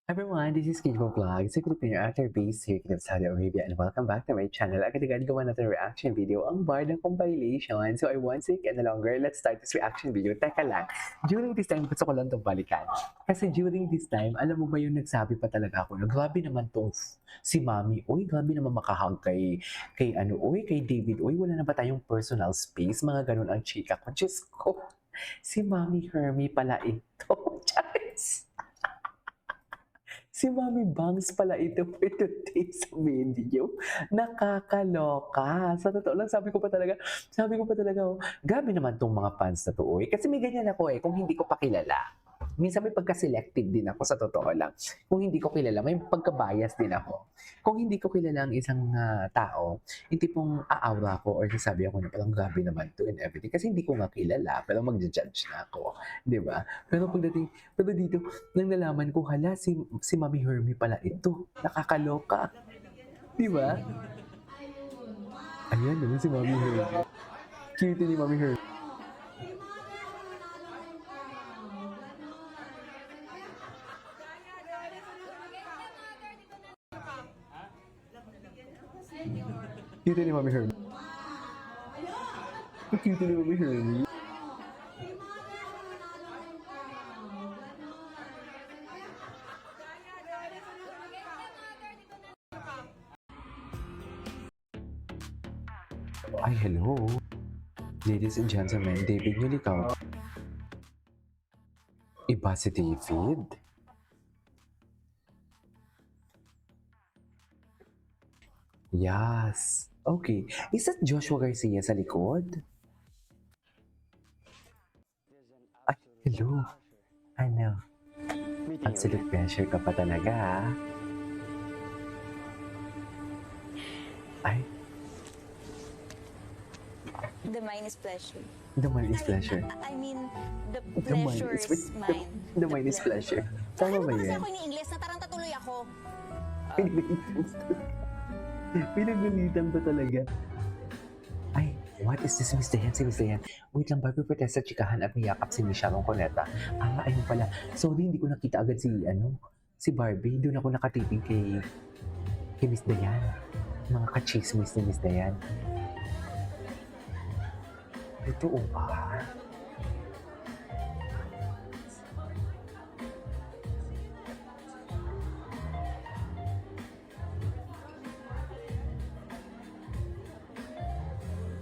Everyone, this is Kiko Vlog, sa Filipino actor based here in Saudi Arabia, and welcome back to my channel. Agad-agad gawa natin reaction video ang bar ng compilation. So I won't take any longer. Let's start this reaction video. Teka lang, during this time gusto ko lang itong balikan. Kasi during this time, alam mo ba yung nagsabi pa talaga ako na grabe naman tong si Mami. Uy, grabe naman makahag kay ano, uy, kay David. Uy, wala na ba tayong personal space? Mga ganun ang chika ko. Diyos ko, si Mami Hermie pala ito. Charis! Si Mommy Bangs pala ito for today's video. Nakakaloka. Sa totoo lang, sabi ko pa talaga, oh, grabe naman tong mga fans na to, oy. Kasi may ganyan ako kung hindi ko pa kilala. Minsan may pagka-selective din ako sa totoo lang. Kung hindi ko kilala, may pagka-bias din ako. Kung hindi ko kilala ang isang tao, yung tipong aawra ko or sasabi ako na parang grabe naman to and everything. Kasi hindi ko nga kilala, pero mag-judge na ako. Di ba? Pero dito, nang nalaman ko, hala, si Mami Hermie pala ito. Nakakaloka. Di ba? Ayan naman si Mami Hermie. Cute ni Mami Hermie. Cute ni Mami Hermie. Cute ni Mami Hermie. Ay, hello. Ladies and gentlemen, David Nulikaw. Iba si David? Yes. Okay. Is that Joshua Garcia sa likod? Ay, hello. Ano? Absolute pressure ka pa talaga, ha? Ay, The mine is pleasure. the mind is pleasure. I mean, the The mind pleasure is is mine. the mind is pleasure. Tama ba Ano ba kasi yan? ako ini-Ingles? Nataranta tuloy ako. Pinagalitan pa talaga. Ay, what is this, Miss Dayan? Si Miss Dayan. Wait lang, Barbie protest sa chikahan at niyakap si Miss Sharon Cuneta. Ayun pala. Sorry, hindi ko nakita agad si Barbie. Doon ako nakatiping kay Miss Dayan. Mga ka-chismis ni Miss Dayan. Totoo ba?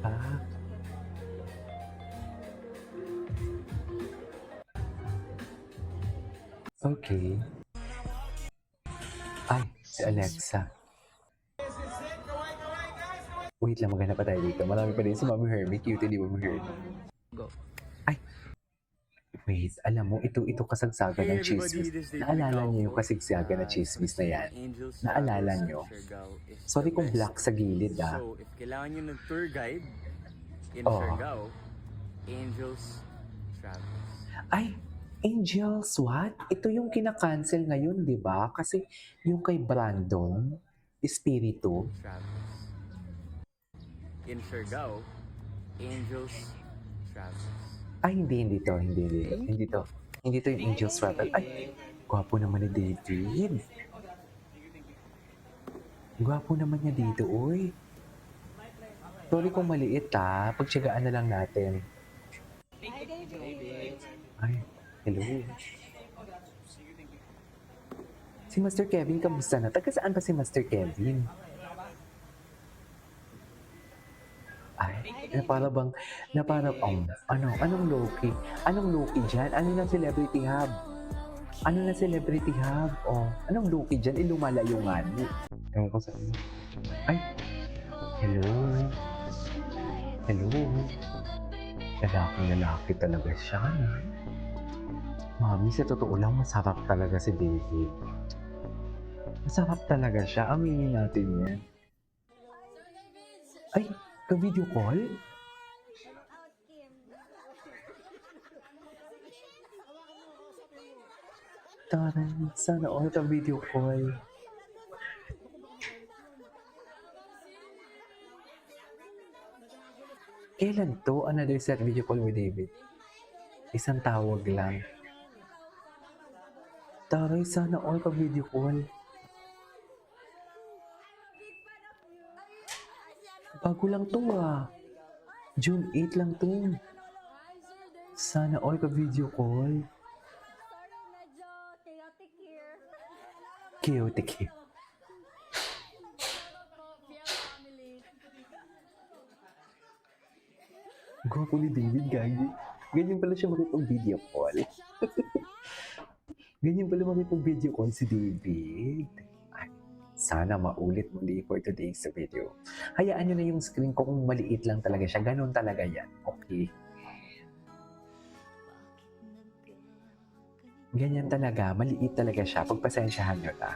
Ah, okay. Ay, si Alexa. Wait lang, maghanap pa tayo dito. Marami pa rin si Mami Hermie. Cute ni Mami Hermie. Go. Ay, wait. Alam mo, ito kasagsagan ng chismis. Naalala niyo yung kasagsagan na chismis na yan? Naalala niyo? Sorry kung black sa gilid, ah. So, if kailangan nyo ng tour guide in Oh. Siargao, Angels Travels. Ay, Angels, what? Ito yung kinakancel ngayon, di ba? Kasi yung kay Brandon, Espiritu. Travels. In Siargao, Angels Travels. Ay, hindi to. Hindi to yung Angels Travel. Ay, gwapo naman ni David. Gwapo naman niya dito, uy. Sorry kung maliit, ha. Pagtsagaan na lang natin. Ay, hello. Si Master Kevin, kamusta na? Taga saan ba si Master Kevin? Ay, anong Loki? Anong Loki dyan? Ano na celebrity hub? Oh, anong Loki dyan? Lumalayo nga. Ewan ko saan. Ay, hello. Lalaki talaga siya. Mami, sa totoo lang, masarap talaga si David. Masarap talaga siya. Aminin natin yan. Ay, ka-video call? Taray, sana all ka-video call. Kailan to? Another set video call with David? Isang tawag lang. Taray, sana all ka video call. Bago lang to ah. June 8 lang to. Sana all ka video call. Sorry, medyo chaotic here. Chaotic eh. Gwapo ni David, gagi. Ganyan pala siya makipag-video call. Ganyan pala makipag-video call si David. Ay, sana maulit muli for today's video. Hayaan nyo na yung screen ko kung maliit lang talaga siya. Ganon talaga yan. Okay. Ganyan talaga. Maliit talaga siya. Pagpasensyahan nyo na.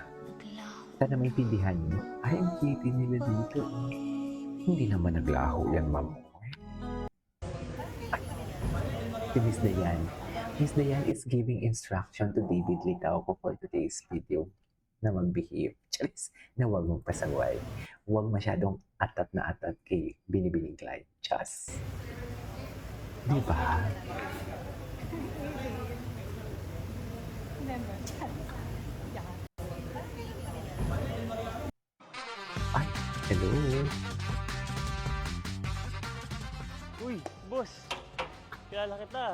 Sana maintindihan nyo. Ay, ang cute nila dito. Hindi naman naglaho yan, ma'am. Si Miss Dayan. Miss Dayan is giving instruction to David Licauco for today's video na mag-behave. Charis, na huwag mong pasaway. Huwag masyadong atat na atat kay Binibining Clyde. Chas. Diba? Ay, hello. Uy, boss! Kilala kita.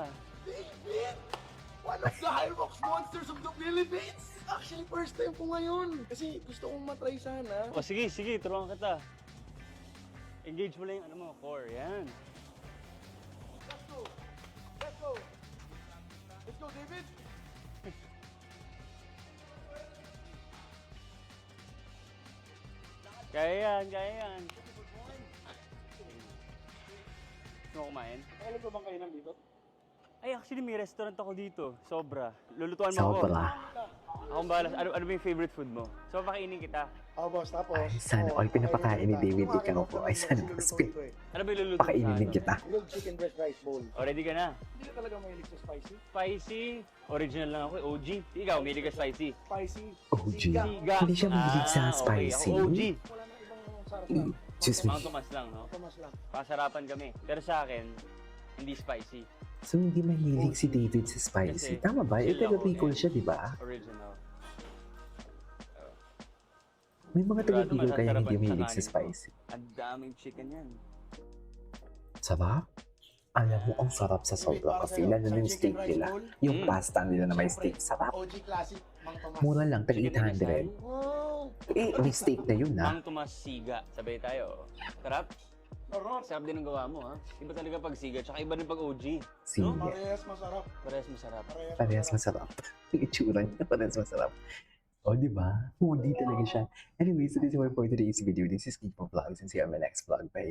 One of the Hilux Monsters of the Philippines! Actually, first time ko ngayon. Kasi gusto kong matry sana. O sige, sige, turuan kita. Engage mo lang yung ano mo, core, yan. Let's go! Let's go! Let's go, David! Kaya yan, kaya yan. Gusto mo kumain? Alam ko bang kayo nandito? Ay, actually may restaurant ako dito. Sobra. Lulutuan mo ako. Sobra. Akong balas. Ano ba yung favorite food mo? So, pakainin kita. Oh, boss, tapos? Ay, sana all pinapakain ni David Licauco. Ay, sana mas Ano ba yung lulutuan pakainin din kita. Grilled chicken breast rice bowl. O, ready ka na? Hindi ka talaga mahilig sa spicy? Spicy. Original lang ako, OG. Ikaw, may ka spicy. Spicy. OG. Siga. Siga. Hindi siya mahilig sa spicy. Okay. Ako OG. Wala nang ibang sarap na. Excuse me. Mga Tomas lang, no? Tomas lang. Pasarapan kami. Pero sa akin, hindi spicy. So, hindi mahilig si David sa spicy. Kasi, Tama ba? Eh, chill ako, taga-Bicol eh. siya, di ba? Original. May mga taga-Bicol kaya masasarap hindi ang mahilig sa kakanin ko. spicy. Ang daming chicken yan. Sarap? Alam mo, ang sarap sa sobra kasi lalo na yung steak nila. Yung pasta nila na may steak. Sarap. OG classic, Mang Tomas. Mura lang, tag Chicken 800. Wow! Eh, may steak na yun, ha? Mang Tomas Siga. Sabay tayo. Sarap? Sarap! Sarap din ang gawa mo, ha? Iba talaga pag siga, tsaka iba rin pag OG. Sige. Parehas masarap. Parehas masarap. Parehas masarap. Yung itsura niya, parehas masarap. O, di ba? Huli talaga siya. Anyways, so this is my for today's video. This is Keep Vlogs and see you on my next vlog. Bye!